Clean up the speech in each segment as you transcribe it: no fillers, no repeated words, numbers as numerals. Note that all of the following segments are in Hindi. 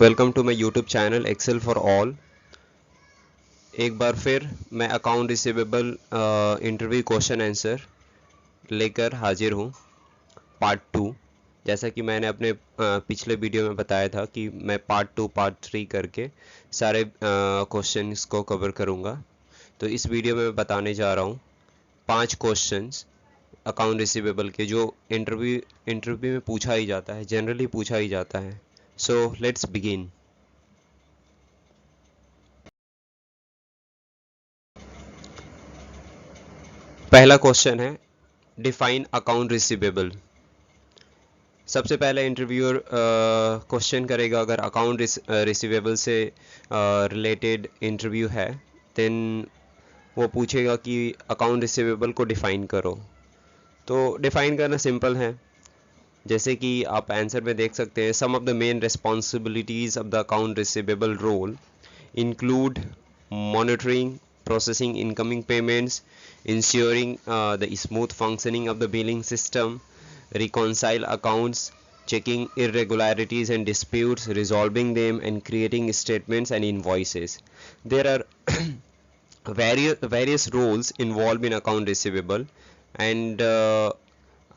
Welcome to my YouTube channel Excel for all. एक बार फिर मैं account receivable interview question answer लेकर हाजिर हूँ, पार्ट 2। जैसा कि मैंने अपने पिछले वीडियो में बताया था कि मैं पार्ट 2 पार्ट 3 करके सारे क्वेश्चंस को कवर करूँगा। तो इस वीडियो में मैं बताने जा रहा हूँ 5 क्वेश्चंस अकाउंट रिसीवेबल के जो इंटरव्यू में पूछा ही जाता है, जनरली पूछा ही जाता है। So let's begin. पहला क्वेश्चन है, डिफाइन अकाउंट रिसीवेबल। सबसे पहले इंटरव्यूअर क्वेश्चन करेगा, अगर अकाउंट रिसीवेबल से रिलेटेड इंटरव्यू है देन वो पूछेगा कि अकाउंट रिसीवेबल को डिफाइन करो। तो डिफाइन करना सिंपल है, जैसे कि आप आंसर में देख सकते हैं। Some of the main responsibilities of the account receivable role include monitoring, processing incoming payments, ensuring the smooth functioning of the billing system, reconcile accounts, checking irregularities and disputes, resolving them, and creating statements and invoices. There are various roles involved in account receivable and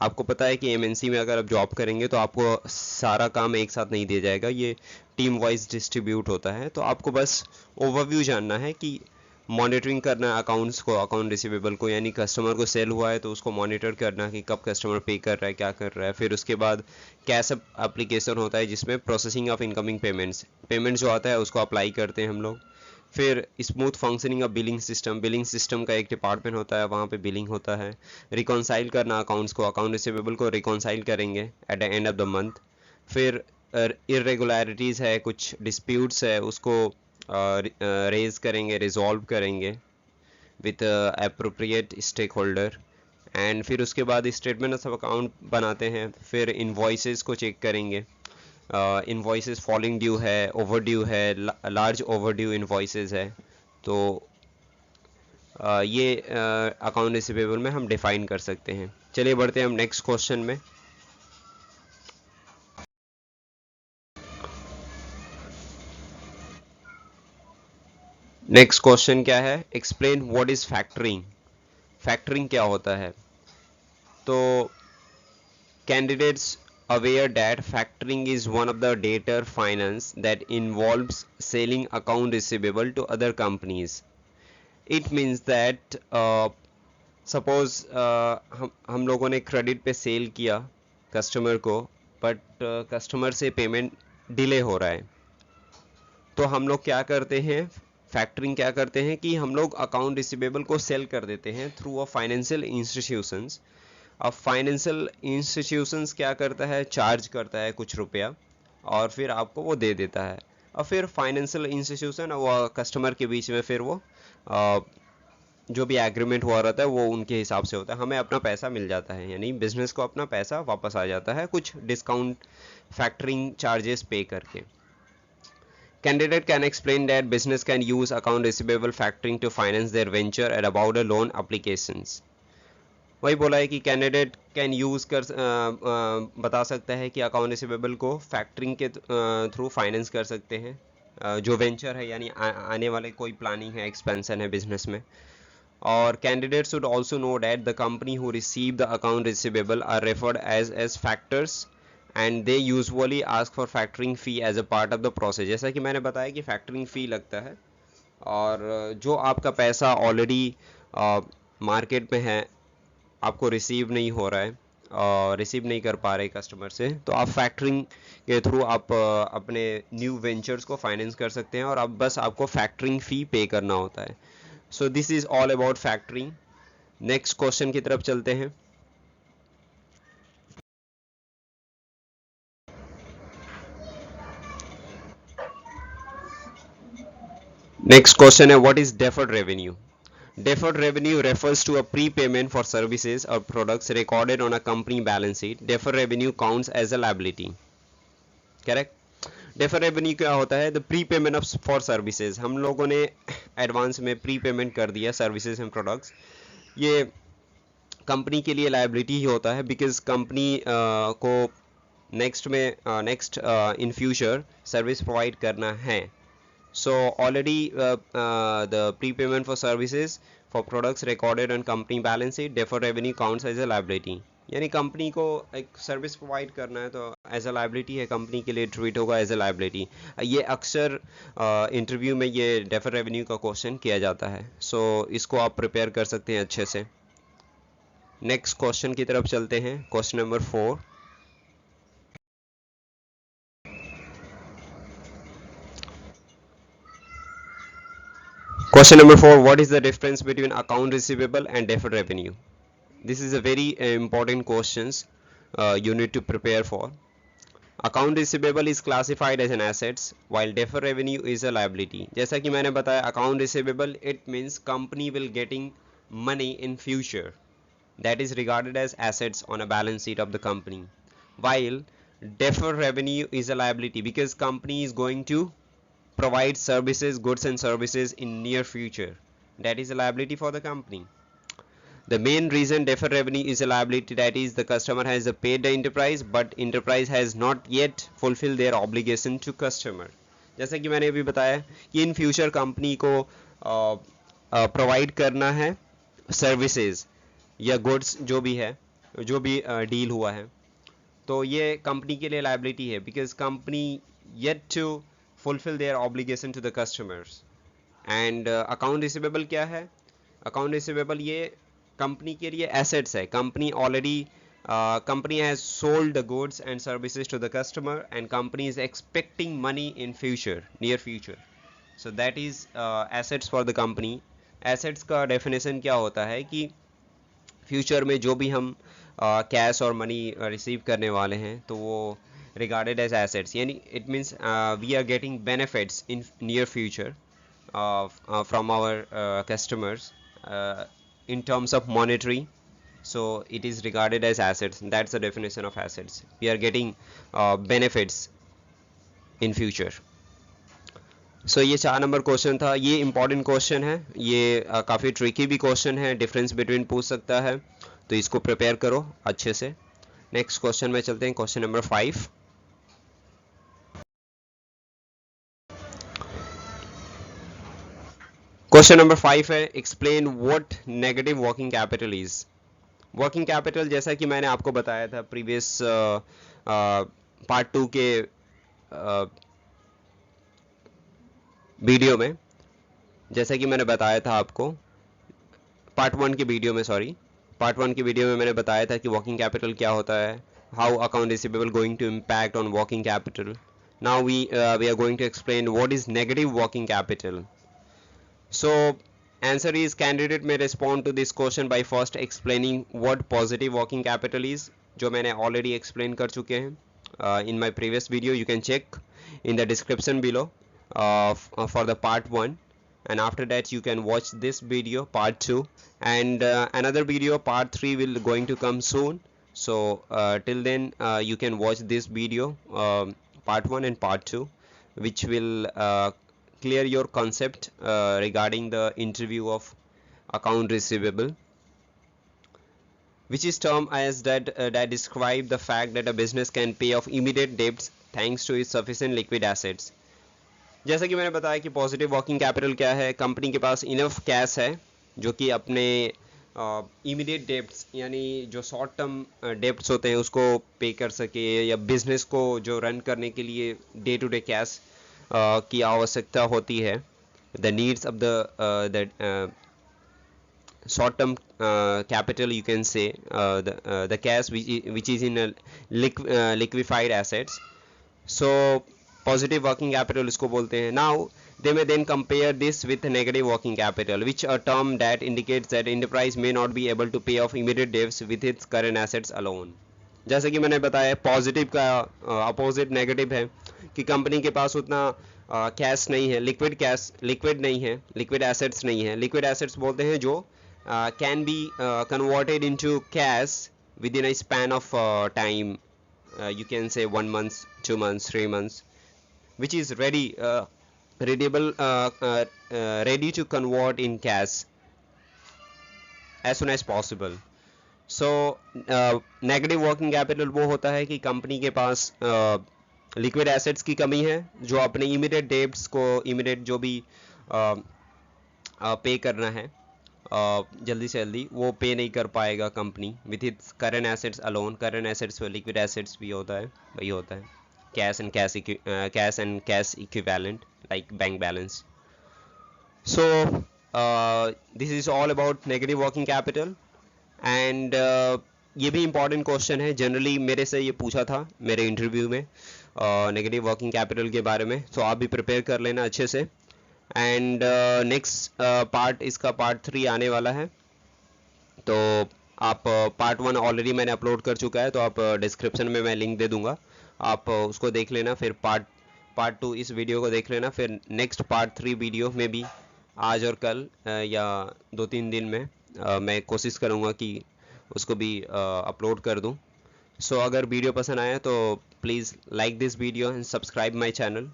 आपको पता है कि एमएनसी में अगर आप जॉब करेंगे तो आपको सारा काम एक साथ नहीं दिया जाएगा, ये टीम वाइज डिस्ट्रीब्यूट होता है। तो आपको बस ओवरव्यू जानना है कि मॉनिटरिंग करना है अकाउंट्स को, अकाउंट रिसीवेबल को, यानी कस्टमर को सेल हुआ है तो उसको मॉनिटर करना कि कब कस्टमर पे कर रहा है, क्या कर रहा है। फिर उसके बाद कैश एप्लीकेशन होता है जिसमें प्रोसेसिंग ऑफ इनकमिंग पेमेंट्स जो आता है उसको अप्लाई करते हैं हम लोग। फिर smooth functioning of billing system का एक डिपार्टमेंट होता है, वहाँ पे बिलिंग होता है। रिकॉन्साइल करना अकाउंट्स को, अकाउंट रिसीवेबल को रिकॉन्साइल करेंगे at the end of the month. फिर इरेगुलरिटीज़ है, कुछ डिस्प्यूट्स है, उसको रेज करेंगे, रिजॉल्व करेंगे with appropriate stakeholder. And फिर उसके बाद स्टेटमेंट ऑफ अकाउंट बनाते हैं। फिर इन्वॉइसेस को चेक करेंगे, इन्वॉइसेस फॉलिंग ड्यू है, ओवर ड्यू है, लार्ज ओवर ड्यू इन्वॉइसेस है। तो ये अकाउंट रिसीवेबल में हम डिफाइन कर सकते हैं। चलिए बढ़ते हैं हम नेक्स्ट क्वेश्चन में। नेक्स्ट क्वेश्चन क्या है, explain what is factoring. Factoring क्या होता है? तो candidates aware that factoring is one of the debtor finance that involves selling account receivable to other companies. It means that suppose हम लोगों ने क्रेडिट पे सेल किया कस्टमर को, बट कस्टमर से पेमेंट डिले हो रहा है। तो हम लोग क्या करते हैं, फैक्टरिंग क्या करते हैं कि हम लोग अकाउंट रिसीवेबल को सेल कर देते हैं थ्रू अ फाइनेंशियल इंस्टीट्यूशंस। अब फाइनेंशियल इंस्टीट्यूशंस क्या करता है, चार्ज करता है कुछ रुपया और फिर आपको वो दे देता है। और फिर फाइनेंशियल इंस्टीट्यूशन और कस्टमर के बीच में फिर वो जो भी एग्रीमेंट हुआ रहता है वो उनके हिसाब से होता है, हमें अपना पैसा मिल जाता है, यानी बिजनेस को अपना पैसा वापस आ जाता है कुछ डिस्काउंट फैक्टरिंग चार्जेस पे करके। Candidate can explain that business can use account receivable factoring to finance their venture and about a loan applications. वही बोला है कि कैंडिडेट कैन यूज़ कर बता सकता है कि अकाउंट रिसीवेबल को फैक्टरिंग के थ्रू फाइनेंस कर सकते हैं जो वेंचर है, यानी आने वाले कोई प्लानिंग है, एक्सपेंशन है बिजनेस में। और candidate should also know that the company who receive the account receivable are referred as factors and they usually ask for factoring fee as a part of the process. जैसा कि मैंने बताया कि फैक्टरिंग फ़ी लगता है, और जो आपका पैसा ऑलरेडी मार्केट में है, आपको रिसीव नहीं हो रहा है और रिसीव नहीं कर पा रहे कस्टमर से, तो आप फैक्टरिंग के थ्रू आप अपने न्यू वेंचर्स को फाइनेंस कर सकते हैं और अब बस आपको फैक्टरिंग फ़ी पे करना होता है। So this is all about factoring. Next question की तरफ चलते हैं। नेक्स्ट क्वेश्चन है, what is deferred revenue. Deferred revenue refers to a prepayment for services or products recorded on a company balance sheet. Deferred revenue counts as a liability. Correct? Deferred revenue क्या होता है? The prepayment of for services. हम लोगों ने एडवांस में प्री पेमेंट कर दिया सर्विसेज एंड प्रोडक्ट्स, ये कंपनी के लिए लायबिलिटी ही होता है, बिकॉज कंपनी को नेक्स्ट में next in future service provide करना है. So already the prepayment for services for products recorded on company balance sheet, deferred revenue counts as a liability. यानी कंपनी को एक सर्विस प्रोवाइड करना है तो एज अ लाइबिलिटी है, कंपनी के लिए ट्रीट होगा एज अ लाइबिलिटी. ये अक्सर इंटरव्यू में ये डेफर रेवेन्यू का क्वेश्चन किया जाता है. सो इसको आप प्रिपेयर कर सकते हैं अच्छे से. नेक्स्ट क्वेश्चन की तरफ चलते हैं. Question number 4. Question number 4. What is the difference between account receivable and deferred revenue? This is a very important questions you need to prepare for. Account receivable is classified as an assets while deferred revenue is a liability. जैसा कि मैंने बताया, account receivable it means company will getting money in future, that is regarded as assets on a balance sheet of the company, while deferred revenue is a liability because company is going to provide services, goods and services in near future, that is a liability for the company. The main reason deferred revenue is a liability, that is the customer has paid the enterprise but enterprise has not yet fulfilled their obligation to customer. जैसा कि मैंने अभी बताया कि इन फ्यूचर कंपनी को प्रोवाइड करना है सर्विसेज या गुड्स, जो भी है, जो भी डील हुआ है, तो ये कंपनी के लिए लाइबिलिटी है because company yet to fulfil their obligation to the customers. And account receivable क्या है? अकाउंट रिसीवेबल ये कंपनी के लिए एसेट्स है. Company already company has sold the goods and services to the customer and company is expecting money in future, near future. So that is assets for the company. assets का definition क्या होता है कि फ्यूचर में जो भी हम कैश और मनी रिसीव करने वाले हैं तो वो रिगार्डेड एज एसेट्स, यानी it means we are getting benefits in near future from our customers in terms of monetary. So it is regarded as assets. That's the definition of assets. We are getting benefits in future. So ये 4 नंबर क्वेश्चन था. ये इंपॉर्टेंट क्वेश्चन है, ये काफ़ी ट्रिकी भी क्वेश्चन है, डिफरेंस बिटवीन पूछ सकता है, तो इसको प्रिपेयर करो अच्छे से. नेक्स्ट क्वेश्चन में चलते हैं. Question number 5. क्वेश्चन नंबर 5 है, explain what negative working capital is. Working capital जैसा कि मैंने आपको बताया था प्रीवियस पार्ट 2 के वीडियो में, जैसा कि मैंने बताया था आपको पार्ट 1 के वीडियो में, पार्ट 1 के वीडियो में मैंने बताया था कि वर्किंग कैपिटल क्या होता है, how account receivable going to impact on working capital. Now we are going to explain what is negative working capital. So answer is candidate may respond to this question by first explaining what positive working capital is, जो मैंने already explain कर चुके हैं in my previous video. You can check in the description below for the part 1, and after that you can watch this video part 2, and another video part 3 will going to come soon. So till then you can watch this video part 1 and part 2, which will clear your concept regarding the interview of account receivable, which is termed as that describe the fact that a business can pay off immediate debts thanks to its sufficient liquid assets. जैसा कि मैंने बताया कि पॉजिटिव वर्किंग कैपिटल क्या है, कंपनी के पास इनफ कैश है जो कि अपने इमीडिएट डेब्ट्स यानी जो शॉर्ट टर्म डेब्ट्स होते हैं उसको पे कर सके, या बिजनेस को जो रन करने के लिए डे टू डे कैश की आवश्यकता होती है, the needs of the short term capital, you can say the cash which is in a liquefied assets. So positive working capital इसको बोलते हैं. Now they may then compare this with negative working capital, which a term that indicates that enterprise may not be able to pay off immediate debts with its current assets alone. जैसे कि मैंने बताया पॉजिटिव का अपोजिट नेगेटिव है कि कंपनी के पास उतना कैश नहीं है, लिक्विड नहीं है, लिक्विड एसेट्स नहीं है. लिक्विड एसेट्स बोलते हैं जो can be converted into cash with in a span of time, you can say 1 month, 2 months, 3 months, which is ready to convert in cash as soon as possible. So negative working capital वो होता है कि कंपनी के पास लिक्विड एसेट्स की कमी है, जो अपने इमीडिएट डेब्ट्स को इमीडिएट जो भी पे करना है जल्दी से जल्दी वो पे नहीं कर पाएगा company with its current assets alone. Current assets liquid assets भी होता है, वही होता है cash and cash equivalent like bank balance. So this is all about negative working capital and ये भी इम्पॉर्टेंट क्वेश्चन है, जनरली मेरे से ये पूछा था मेरे इंटरव्यू में नेगेटिव वर्किंग कैपिटल के बारे में, तो आप भी प्रिपेयर कर लेना अच्छे से। एंड नेक्स्ट पार्ट, इसका पार्ट 3 आने वाला है, तो आप पार्ट 1 ऑलरेडी मैंने अपलोड कर चुका है, तो आप डिस्क्रिप्शन में मैं लिंक दे दूंगा, आप उसको देख लेना। फिर पार्ट 2 इस वीडियो को देख लेना, फिर नेक्स्ट पार्ट 3 वीडियो में भी आज और कल या 2-3 दिन में मैं कोशिश करूँगा कि उसको भी अपलोड कर दूँ। सो अगर वीडियो पसंद आया तो please like this video and subscribe my channel.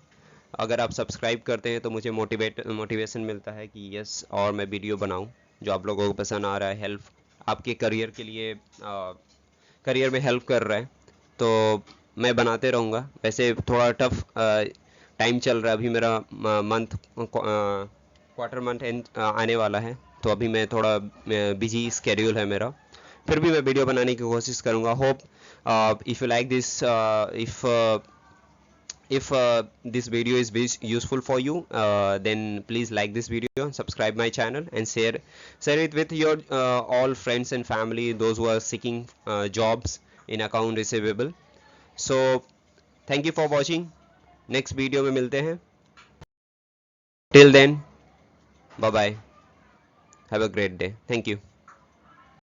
अगर आप सब्सक्राइब करते हैं तो मुझे मोटिवेशन मिलता है कि यस और मैं वीडियो बनाऊं जो आप लोगों को पसंद आ रहा है, हेल्प आपके करियर के लिए करियर में हेल्प कर रहा है, तो मैं बनाते रहूँगा। वैसे थोड़ा टफ टाइम चल रहा है अभी, मेरा मंथ क्वार्टर मंथ एंड आने वाला है, तो अभी मैं थोड़ा बिजी स्केड्यूल है मेरा, फिर भी मैं वीडियो बनाने की कोशिश करूँगा। Hope if you like this, if this video is useful for you, then please like this video, subscribe my channel and share it with your all friends and family, those who are seeking jobs in account receivable. So thank you for watching, next video में मिलते हैं, till then bye bye, have a great day, thank you.